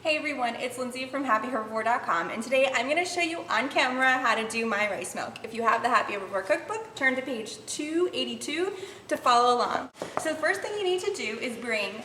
Hey everyone, it's Lindsay from HappyHerbivore.com, and today I'm going to show you on camera how to do my rice milk. If you have the Happy Herbivore cookbook, turn to page 282 to follow along. So the first thing you need to do is bring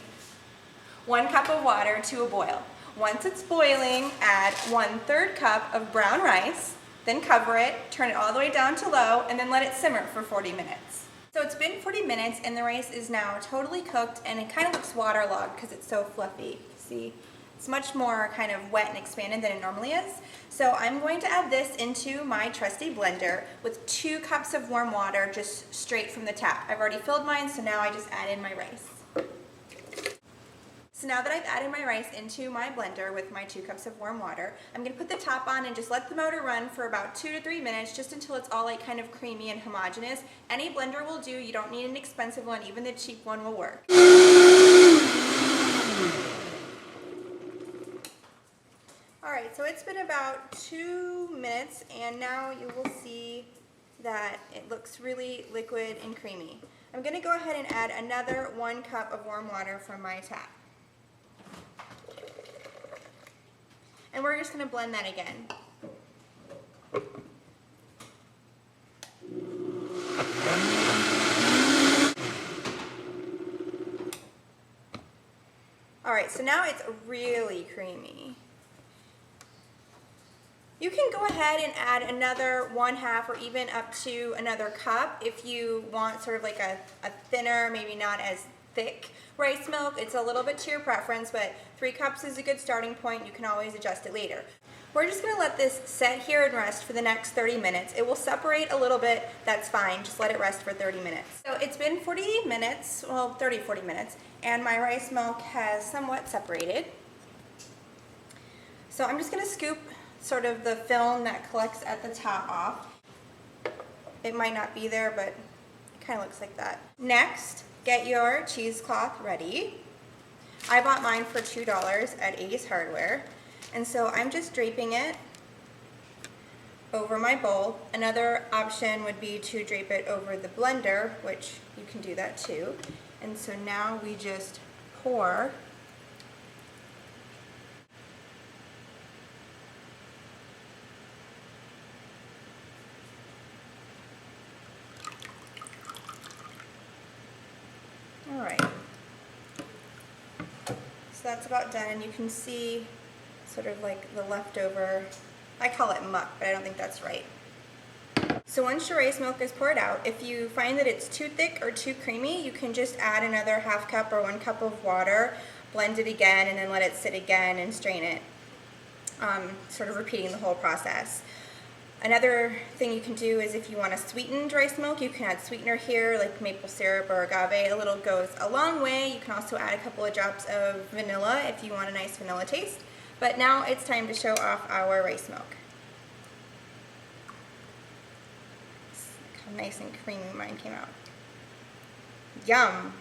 1 cup of water to a boil. Once it's boiling, add 1/3 cup of brown rice, then cover it, turn it all the way down to low, and then let it simmer for 40 minutes. So it's been 40 minutes and the rice is now totally cooked, and it kind of looks waterlogged because it's so fluffy. See? It's much more kind of wet and expanded than it normally is. So I'm going to add this into my trusty blender with 2 cups of warm water just straight from the tap. I've already filled mine, so now I just add in my rice. So now that I've added my rice into my blender with my 2 cups of warm water, I'm going to put the top on and just let the motor run for about 2 to 3 minutes, just until it's all like kind of creamy and homogeneous. Any blender will do. You don't need an expensive one. Even the cheap one will work. Alright, so it's been about 2 minutes, and now you will see that it looks really liquid and creamy. I'm going to go ahead and add another 1 cup of warm water from my tap. And we're just going to blend that again. Alright, so now it's really creamy. You can go ahead and add another 1/2 or even up to another cup if you want sort of like a thinner, maybe not as thick rice milk. It's a little bit to your preference, but 3 cups is a good starting point. You can always adjust it later. We're just going to let this set here and rest for the next 30 minutes. It will separate a little bit, that's fine. Just let it rest for 30 minutes. So it's been 40 minutes, well 30-40 minutes, and my rice milk has somewhat separated. So I'm just going to scoop sort of the film that collects at the top off. It might not be there, but it kind of looks like that. Next, get your cheesecloth ready. I bought mine for $2 at Ace Hardware, and so I'm just draping it over my bowl. Another option would be to drape it over the blender, which you can do that too. And so now we just pour . Alright, so that's about done, and you can see sort of like the leftover, I call it muck, but I don't think that's right. So once your rice milk is poured out, if you find that it's too thick or too creamy, you can just add another 1/2 cup or 1 cup of water, blend it again, and then let it sit again and strain it, sort of repeating the whole process. Another thing you can do is if you want a sweetened rice milk, you can add sweetener here, like maple syrup or agave. A little goes a long way. You can also add a couple of drops of vanilla if you want a nice vanilla taste. But now it's time to show off our rice milk. Look how nice and creamy mine came out. Yum!